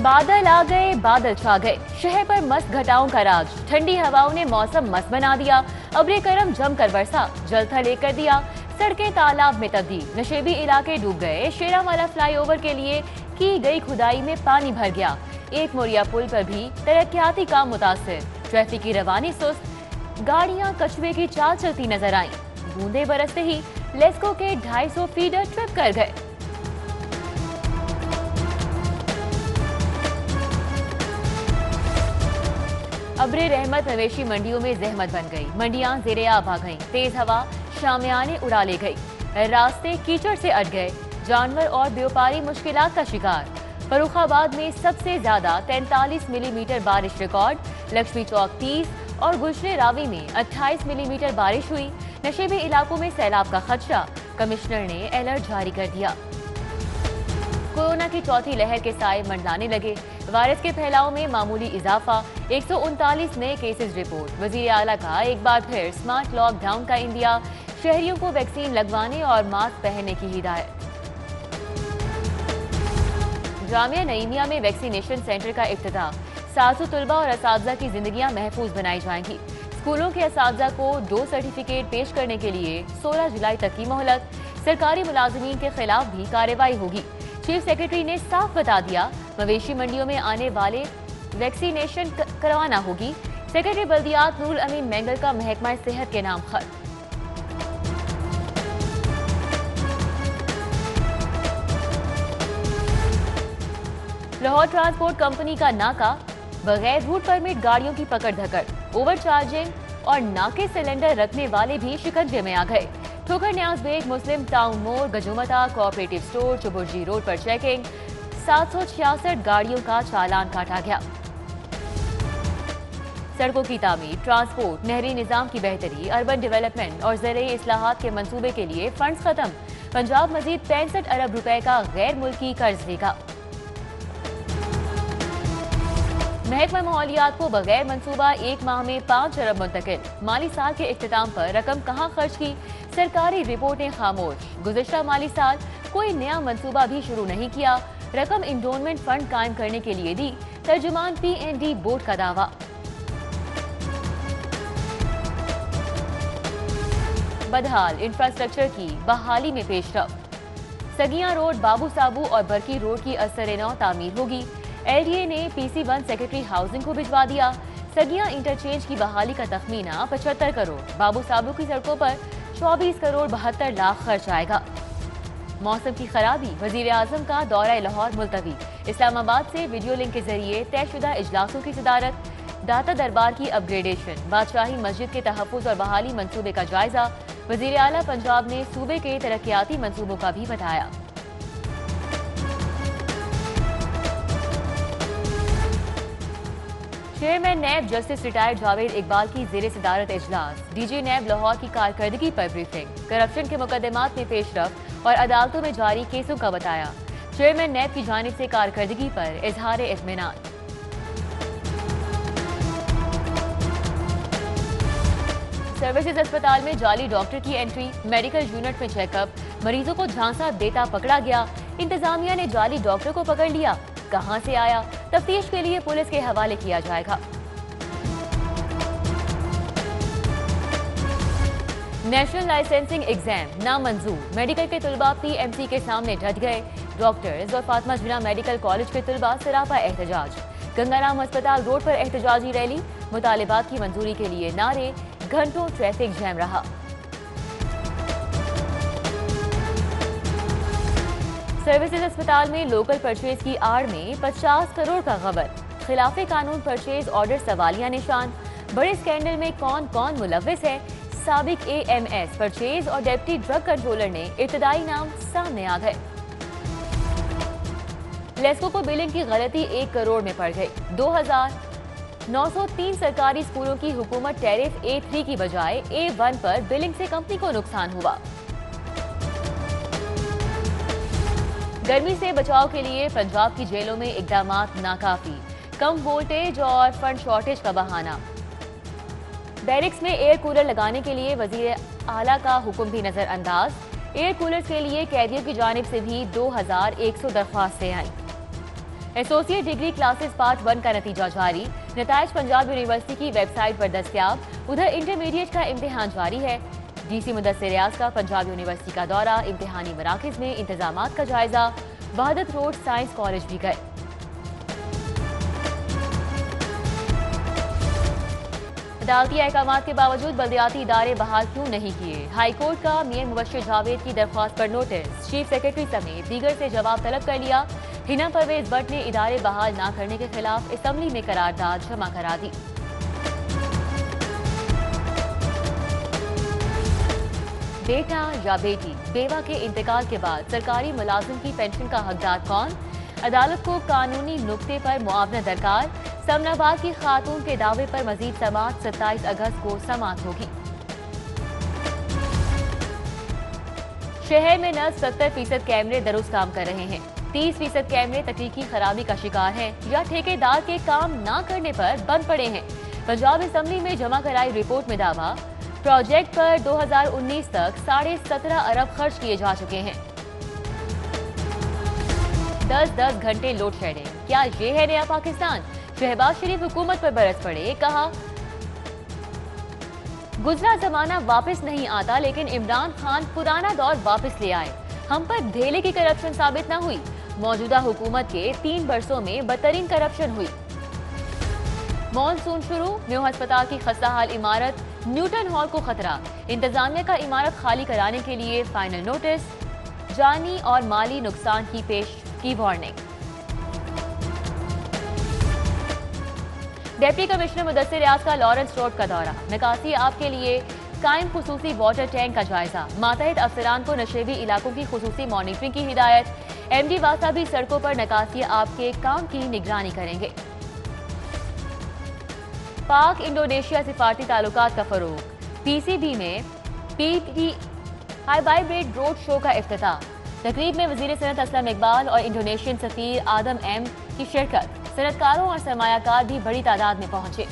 बादल आ गए, बादल छा गए, शहर पर मस्त घटाओं का राज। ठंडी हवाओं ने मौसम मस्त बना दिया। अब्रे करम जमकर बरसा, जल थल एक कर दिया, सड़कें तालाब में तब्दील, नशेबी इलाके डूब गए। शेरावाला फ्लाईओवर के लिए की गई खुदाई में पानी भर गया। एक मोरिया पुल पर भी तरक्याती काम मुतासिर। ट्रैफिक की रवानी सुस्त, गाड़ियां कछुए की चाल चलती नजर आईं। बूंदे बरसते ही लेस्को के 250 फीडर ट्रिप कर गए। अब्रे रहमत मवेशी मंडियों में जहमत बन गई। मंडियां जेरे आब आ गईं। तेज हवा शामियाने उड़ा ले गई। रास्ते कीचड़ से अट गए। जानवर और व्यापारी मुश्किलात का शिकार। फर्रुखाबाद में सबसे ज्यादा 43 मिलीमीटर बारिश रिकॉर्ड। लक्ष्मी चौक 30 और गुलशन रावी में 28 मिलीमीटर बारिश हुई। नशेबी इलाकों में सैलाब का खदशा, कमिश्नर ने अलर्ट जारी कर दिया। कोरोना की चौथी लहर के साए मंडलाने लगे। वायरस के फैलाव में मामूली इजाफा, 139 नए केसेस रिपोर्ट। वजीर आला का एक बार फिर स्मार्ट लॉकडाउन का इंदिया, शहरियों को वैक्सीन लगवाने और मास्क पहनने की हिदायत। जामिया नईमिया में वैक्सीनेशन सेंटर का इफ्तिताह, 700 तलबा और असातिज़ा की जिंदगियां महफूज बनाई जाएंगी। स्कूलों के असातिज़ा को 2 सर्टिफिकेट पेश करने के लिए 16 जुलाई तक की मोहलत। सरकारी मुलाजिमीन के खिलाफ भी कार्रवाई होगी। चीफ सेक्रेटरी ने साफ बता दिया, मवेशी मंडियों में आने वाले वैक्सीनेशन करवाना होगी। सेक्रेटरी बल्दियात नूरुल अमीन मेंगल का महकमा सेहत के नाम खत। लाहौर ट्रांसपोर्ट कंपनी का नाका, बगैर रूट परमिट गाड़ियों की पकड़ धकड़, ओवर चार्जिंग और नाके सिलेंडर रखने वाले भी शिकंजे में आ गए। ठोकर न्याज बेग मुस्लिम टाउन मोड़, गजोमता कोऑपरेटिव स्टोर, चुबुर्जी रोड पर चेकिंग। 766 गाड़ियों का चालान काटा गया। सड़कों की तामीर, ट्रांसपोर्ट, नहरी निजाम की बेहतरी, अर्बन डेवलपमेंट और ज़राई इस्लाहात के मंसूबे के लिए फंड्स खत्म। पंजाब मजीद 65 अरब रुपए का गैर मुल्की कर्ज देगा। महकमा माहौलियात को बगैर मंसूबा 1 माह में 5 अरब मुंतकिल। माली साल के इख्तिताम पर रकम कहाँ खर्च की, सरकारी रिपोर्टें खामोश। गुज़िश्ता माली साल कोई नया मंसूबा भी शुरू नहीं किया। रकम इंडोनमेंट फंड कायम करने के लिए दी, तर्जुमान PND बोर्ड का दावा। बदहाल इंफ्रास्ट्रक्चर की बहाली में पेशरफ। सगियां रोड, बाबू साबू और बरकी रोड की असर-ए-नौ तामीर होगी। LDA ने PC1 सेक्रेटरी हाउसिंग को भिजवा दिया। सगियां इंटरचेंज की बहाली का तखमीना 75 करोड़, बाबू साबू की सड़कों पर 24 करोड़ 72 लाख खर्च आएगा। मौसम की खराबी, वजीर आजम का दौरा लाहौर मुलतवी। इस्लामाबाद से वीडियो लिंक के जरिए तयशुदा इजलासों की सदारत। दाता दरबार की अपग्रेडेशन, बादशाही मस्जिद के तहफ़्फ़ुज़ और बहाली मंसूबे का जायजा। वजीर आला पंजाब ने सूबे के तरक्याती मंसूबों का भी बताया। Chairman NAB justice retired Javed Iqbal की ज़ेरे सदारत इजलास। DG नैब लाहौर की कारकर्दगी पर ब्रीफिंग। करप्शन के मुकदमात में पेशरफ और अदालतों में जारी केसों का बताया। चेयरमैन नैब की जानिब से कारकर्दगी पर इजहार इत्मीनान। सर्विसेज अस्पताल में जाली डॉक्टर की एंट्री, मेडिकल यूनिट में चेकअप, मरीजों को झांसा देता पकड़ा गया। इंतजामिया ने जाली डॉक्टर को पकड़ लिया, कहां से आया, तफ्तीश के लिए पुलिस के हवाले किया जाएगा। नेशनल लाइसेंसिंग एग्जाम नामंजूर, मेडिकल के तलबा PMC के सामने डट गए। डॉक्टर्स और फातिमा जिना मेडिकल कॉलेज के तलबा सरापा एहतजाज। गंगाराम अस्पताल रोड पर एहतजाजी रैली, मुतालिबात की मंजूरी के लिए नारे, घंटों ट्रैफिक जैम रहा। सर्विसेज अस्पताल में लोकल परचेज की आड़ में 50 करोड़ का गबन। खिलाफे कानून परचेज ऑर्डर सवालिया निशान। बड़े स्कैंडल में कौन कौन मुलव्विस है, साबिक AMS परचेज और डिप्टी ड्रग कंट्रोलर ने इब्तदाई नाम सामने आ गए। लेस्को को बिलिंग की गलती 1 करोड़ में पड़ गई। 2903 सरकारी स्कूलों की हुकूमत टैरिफ A3 की बजाय A1 पर बिलिंग से कंपनी को नुकसान हुआ। गर्मी से बचाव के लिए पंजाब की जेलों में इकदामात नाकाफी। कम वोल्टेज और फंड शॉर्टेज का बहाना। बैरिक्स में एयर कूलर लगाने के लिए वजीर आला का हुक्म भी नजरअंदाज। एयर कूलर्स के लिए कैदियों की जानिब से भी 2100 दरख्वास्तें आईं। एसोसिएट डिग्री क्लासेस पार्ट 1 का नतीजा जारी। नताइज पंजाब यूनिवर्सिटी की वेबसाइट पर दस्तयाब। उधर इंटरमीडिएट का इम्तिहान जारी है। डीसी मुदस्सिर रियाज का पंजाब यूनिवर्सिटी का दौरा, इम्तिहानी मराकज में इंतजामात का जायजा। वहादत रोड साइंस कॉलेज भी गए। अदालती अहकामात के बावजूद बल्दियाती इदारे बहाल क्यों नहीं किए? हाईकोर्ट का मियां मुबश्शिर जावेद की दरख्वास्त पर नोटिस। चीफ सेक्रेटरी समेत दीगर से जवाब तलब कर लिया। हिना परवेज भट्ट ने इदारे बहाल न करने के खिलाफ असम्बली में करारदाद जमा करा दी। बेटा या बेटी, बेवा के इंतकाल के बाद सरकारी मुलाजिम की पेंशन का हकदार कौन? अदालत को कानूनी नुक्ते पर मुआवजा दरकार। समनाबाद की खातून के दावे पर मजीद समाअत 27 अगस्त को समाअत होगी। शहर में न 70% कैमरे दुरुस्त काम कर रहे हैं। 30% कैमरे तकनीकी खराबी का शिकार हैं या ठेकेदार के काम न करने पर बंद पड़े हैं। पंजाब असम्बली में जमा कराई रिपोर्ट में दावा, प्रोजेक्ट पर 2019 तक 17.5 अरब खर्च किए जा चुके हैं। 10-10 घंटे लोड शेडिंग, क्या ये है नया पाकिस्तान? शहबाज शरीफ हुकूमत पर बरस पड़े, कहा गुजरा जमाना वापस नहीं आता, लेकिन इमरान खान पुराना दौर वापस ले आए। हम पर धेले की करप्शन साबित न हुई। मौजूदा हुकूमत के 3 बरसों में बदतरीन करप्शन हुई। मॉनसून शुरू, न्यू अस्पताल की खस्ताहाल इमारत न्यूटन हॉल को खतरा। इंतजामिया का इमारत खाली कराने के लिए फाइनल नोटिस। जानी और माली नुकसान की पेश की वार्निंग। डिप्टी कमिश्नर मुदस्सिर रियाज का लॉरेंस रोड का दौरा। निकासी आपके लिए कायम खुसूसी वाटर टैंक का जायजा। मातहत अफसरान को नशेबी इलाकों की खुसूसी मॉनिटरिंग की हिदायत। MD वासा भी सड़कों पर निकासी आपके काम की निगरानी करेंगे। पाक इंडोनेशिया सिफारती ताल्लुकात का फरोग। PCB में PT हाइब्रिड रोड शो का इफ्तिताह। तकरीब में वजीर सनत असलम इकबाल और इंडोनेशियन सफीर आदम M की शिरकत। सनतकारों और सरमायाकार भी बड़ी तादाद में पहुंचे।